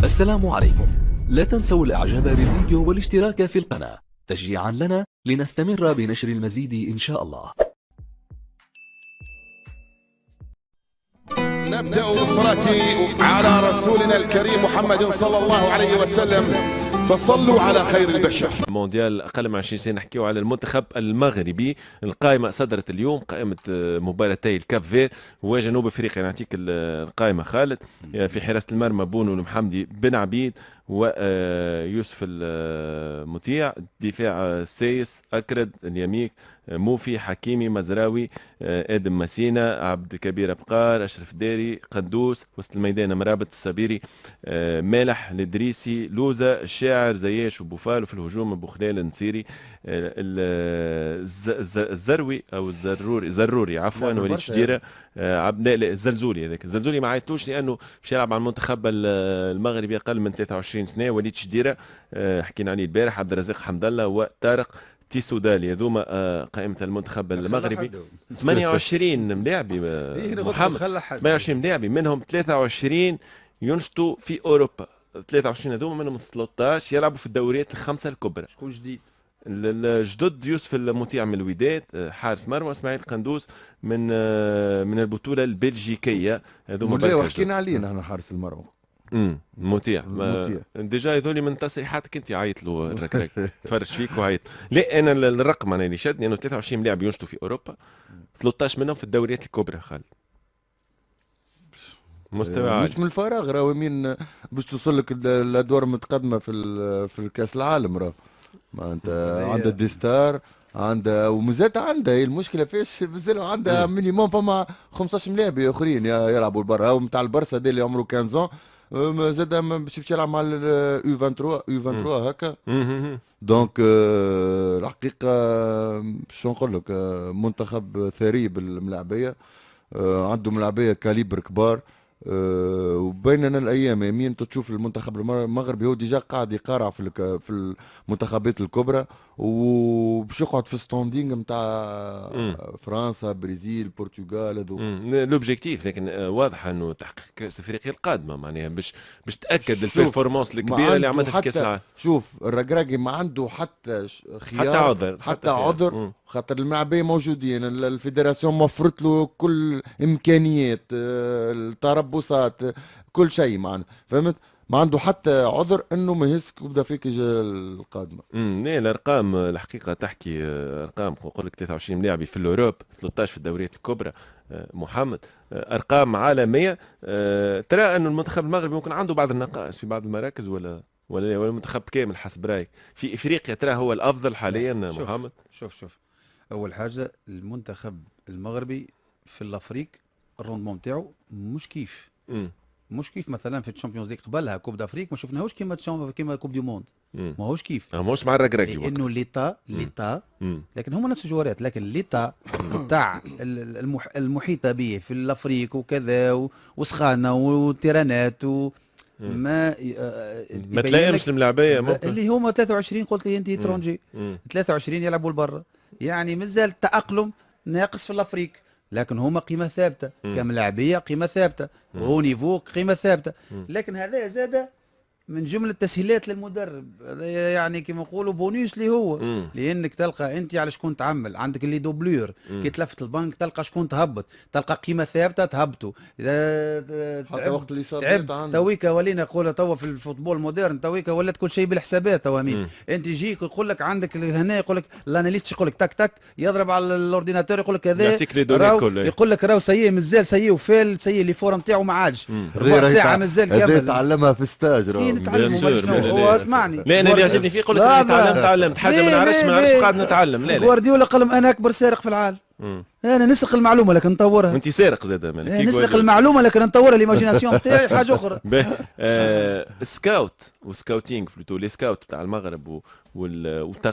السلام عليكم. لا تنسوا الاعجاب بالفيديو والاشتراك في القناة تشجيعا لنا لنستمر بنشر المزيد ان شاء الله. نبدأ بالصلاة على رسولنا الكريم محمد صلى الله عليه وسلم، فصلوا على خير البشر. مونديال اقل من 20 سنه نحكيو على المنتخب المغربي. القائمه صدرت اليوم، قائمه مباراتي الكاب فير وجنوب افريقيا. نعطيك القائمه خالد. في حراسه المرمى بونو المحمدي بن عبيد ويوسف المطيع. دفاع سيس اكرد اليميك موفي حكيمي مزراوي ادم مسينا عبد الكبير ابقار اشرف داري قدوس. وسط الميدان مرابط الصبيري مالح الادريسي لوزه الشاعر زياش وبوفال. وفي الهجوم ابو خلال النصيري الزروي او الزروري عفوا وليد شديره عبد الزلزولي. هذاك الزلزولي ما عيطوش لانه باش يلعب على المنتخب المغربي اقل من 23 سنه. وليد شديره حكينا عليه البارح. عبد الرزاق حمد الله وطارق تيسو دالي. هذوما قائمة المنتخب المغربي 28 ملاعبي محمد. 28 ملاعبي منهم 23 ينشطوا في اوروبا. 23 هذوما منهم 13 يلعبوا في الدوريات الخمسة الكبرى. شكون جديد؟ الجدد يوسف المطيع من الوداد حارس مرمى، اسماعيل قندوس من البطولة البلجيكية. هذوما حكينا عليه نحن حارس المرمى مطيع. ديجا هذولي من تصريحاتك انت عيط له الركراك تفرج فيك وعيط. لا انا الرقم انا اللي شدني انه 23 لاعب ينشطوا في اوروبا، 13 منهم في الدوريات الكبرى. خالد مستوى عالي مش من الفراغ، راهو مين باش توصل لك الادوار المتقدمه في الكاس العالم. راه ما انت عندها ديستار عندها ومازالت عندها. هي المشكله فيش مازال عندها مينيموم فما 15 ملاعب اخرين يلعبوا البرا. هو نتاع البرسا هذا اللي عمره 15 زاد باش يلعب مع اليو 23 هكا. دونك الحقيقه شو نقول لك، منتخب ثري بالملاعبيه، عنده ملاعبيه كاليبر كبار. وبيننا الايام يمين تشوف المنتخب المغربي هو ديجا قاعد يقارع في المنتخبات الكبرى، وباش يقعد في ستاندينغ نتاع فرنسا برازيل البرتغال. هذو لوبجيكتيف. لكن واضح انه تحقيق كاس افريقيا القادمه معناها باش تاكد البيرفورمانس الكبيره اللي عملتها في كاس العالم. شوف الركراكي ما عنده حتى خيار حتى عذر خاطر الملاعبيه موجودين. الفيدراسيون موفرت له كل امكانيات التربصات كل شيء معنا، فهمت؟ ما عنده حتى عذر انه ما يهز كوب دافريقيا القادمه. لا الارقام الحقيقه تحكي. ارقام نقول لك 23 لاعب في الاوروب، 13 في الدوريات الكبرى. محمد ارقام عالميه. ترى انه المنتخب المغربي ممكن عنده بعض النقائص في بعض المراكز ولا المنتخب كامل حسب رايك في افريقيا ترى هو الافضل حاليا؟ محمد شوف اول حاجه المنتخب المغربي في الافريق الروندمون نتاعو مش كيف مش كيف مثلا في الشامبيونز ليغ قبلها كوب دافريك ما شفناهوش كيما كوب دي موند. ماهوش كيف ماهوش مع الركراكي لانه ليتا لكن هما نفس الجوارات، لكن ليتا تاع المحيطه به في الافريق وكذا وسخانه وتيرانات ما تلاقيش الملاعبيه اللي هما 23 قلت لي انت ترونجي 23 يلعبوا لبرا، يعني مازال التاقلم ناقص في الافريق. لكن هما قيمه ثابته كملاعبيه، قيمه ثابته او نيفو قيمه ثابته. لكن هذا زاد من جمله التسهيلات للمدرب، يعني كما نقولوا بونيس اللي هو لانك تلقى انت على شكون تعمل. عندك اللي دوبلور كي تلفت البنك تلقى شكون تهبط، تلقى قيمه ثابته تهبطوا. حتى وقت اللي صار تويكا ولينا نقولوا توا في الفوتبول المودرن تويكا ولات كل شيء بالحسابات. توا مين انت يجيك يقول لك عندك هنا يقول لك الاناليست يقول لك تك تك يضرب على الاورديناتور يقول لك هذا يقول لك راهو سيء مازال سيء وفال سيء اللي فورم نتاعو ما عادش ربع ساعه مازال كامل. هذا تعلمها في ستاج هو اسمعني. لا انا اللي يعجبني فيه يقول لك تعلمت حاجه ما نعرفش قاعد نتعلم. لا جوارديولا قال انا اكبر سارق في العالم. انا نسرق المعلومه لكن نطورها. انت سارق زاد نسرق المعلومه لكن نطورها. الايماجيناسيون نتاعي حاجه اخرى. سكاوت وسكاوتينغ بلوتو لي سكاوت تاع المغرب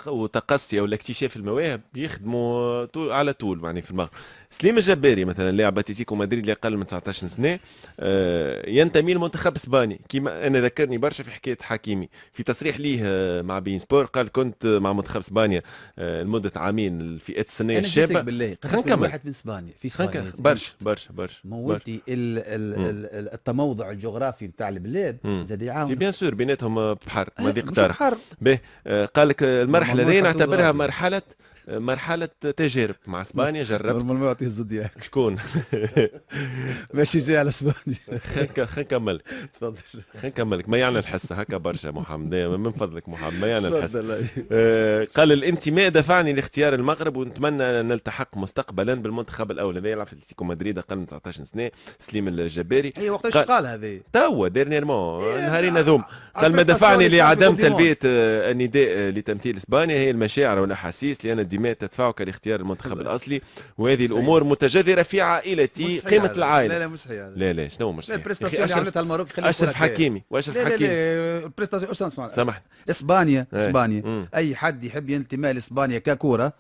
وتقصي او اكتشاف المواهب يخدموا على طول يعني في المغرب. سليم الجباري مثلا لاعب اتلتيكو مدريد اللي اقل من 19 سنه ينتمي لمنتخب اسباني. كيما انا ذكرني برشا في حكايه حكيمي في تصريح ليه مع بين سبور، قال كنت مع منتخب اسبانيا لمده عامين الفئات السنيه الشابه. اسبانيا خلينا قداش نكمل. واحد من اسبانيا في اسبانيا برشا برشا برشا موتي التموضع الجغرافي نتاع البلاد زاد يعاون بيان سور بيناتهم بحر مضيق تارة. بحر. باهي قال لك المرحله ممنوع هذه نعتبرها تحت مرحله تجارب مع اسبانيا. جربت نورمالمون يعطيه الزودياك شكون؟ ماشي جاي على اسبانيا. خلينا نكمل. تفضل. خلينا نكمل ما يعني الحصه هكا برشا محمد من فضلك محمد ما يعني الحصه. تفضل. قال الانتماء دفعني لاختيار المغرب ونتمنى ان نلتحق مستقبلا بالمنتخب الاول. هذا يلعب في اتلتيكو مدريد اقل من 19 سنه. سليم الجباري اي وقتاش قال هذه توا ديرنييرمون نهارين ذوم. على قال ما دفعني البريستاسيون اللي لعدم صار في تلبيه النداء لتمثيل اسبانيا هي المشاعر والاحاسيس لان الدماء تدفعك لاختيار المنتخب الاصلي وهذه الامور متجذره في عائلتي قيمه العائله. لا مش صحيح هذا. لا شنو مش لا صحيح؟ البريستاسيون اللي عملتها المغرب اشرف حكيمي واشرف لا حكيمي البريستاسيون اسمع سامح اسبانيا إيه. اسبانيا اي حد يحب ينتمي لاسبانيا ككوره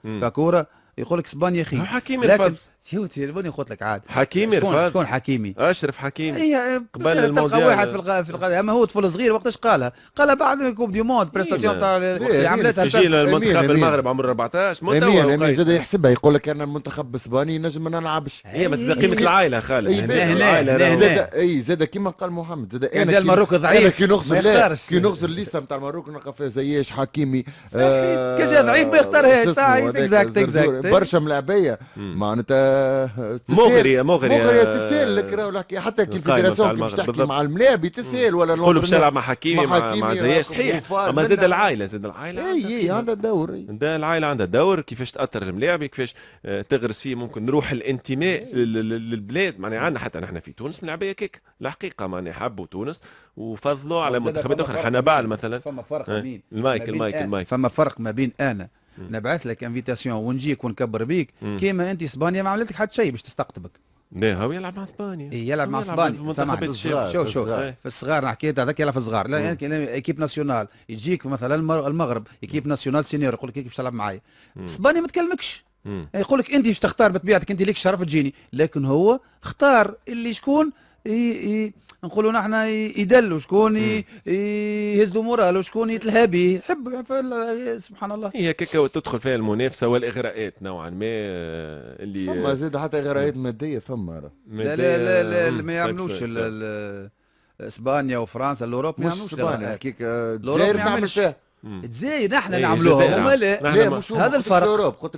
يقول لك اسبانيا خير. حكيمي لكن الفضل شوتي بني قلت لك عاد حكيمي الفضل شكون حكيمي؟ اشرف حكيمي هي قبل تلقى المونديال. واحد في القضيه اما هو طفل صغير وقتاش قالها بعد كوب دي موند بريستاسيون تاع اللي عملتها سجل المنتخب أمين. المغرب عمره 14 امين متوا زاد يحسبها يقول لك انا المنتخب اسباني نجم ما نلعبش. هي ما قيمه العائله خالد. هنا. زاد كيما قال محمد زاد كان جا المروك ضعيف أنا كي نغزر ما لا يختارش. كي نغزر الليسته نتاع المروك نلقى فيها زياش حكيمي كان جا ضعيف ما يختارهاش صحيح اكزاكت برشا ملاعبيه معناتها مغريه تسهل لك راهو الحكايه حتى كي القائمة الفيدراسيون نتاع كي باش تحكي المغرب مع الملاعبي تسهل ولا كله باش يلعب مع حكيمي مع مع حكيمي زياش مع صحيح. كوفار. اما زاد العائله اي عندها دور. ده العائله عندها دور كيفاش تاثر الملاعب كيفاش تغرس فيه ممكن روح الانتماء للبلاد. معناها عندنا حتى نحن في تونس ملاعبيه كيك الحقيقه معناها حبوا تونس وفضلوا على منتخبات اخرى. حنبال مثلا فما فرق مين المايك فما فرق ما بين انا نبعث لك انفيتاسيون ونجيك ونكبر بيك كيما انت اسبانيا ما عملتك حتى شيء باش تستقطبك. لا هو يلعب مع اسبانيا. يلعب مع اسبانيا سامع شوف في الصغار نحكي هذاك يلعب في الصغار لا يعني ايكيب ناسيونال يجيك مثلا المغرب ايكيب ناسيونال سينيور يقول لك باش تلعب معايا اسبانيا ما تكلمكش يقول لك انت باش تختار بطبيعتك انت ليك شرف تجيني لكن هو اختار اللي شكون نقولوا نحن يدلوا شكون يهز له مورال وشكون يتلهى به يحب سبحان الله. هي كيكا تدخل فيها المنافسه والاغراءات نوعا ما اللي فما زاد حتى اغراءات ماديه فما لا لا لا ما يعملوش اسبانيا وفرنسا الاوروب ما يعملوش اسبانيا هكيك الجزائر تعمل فيها الجزائر نحن نعملوها هما لا لا مش هذا الفرق. الأوروب. قلت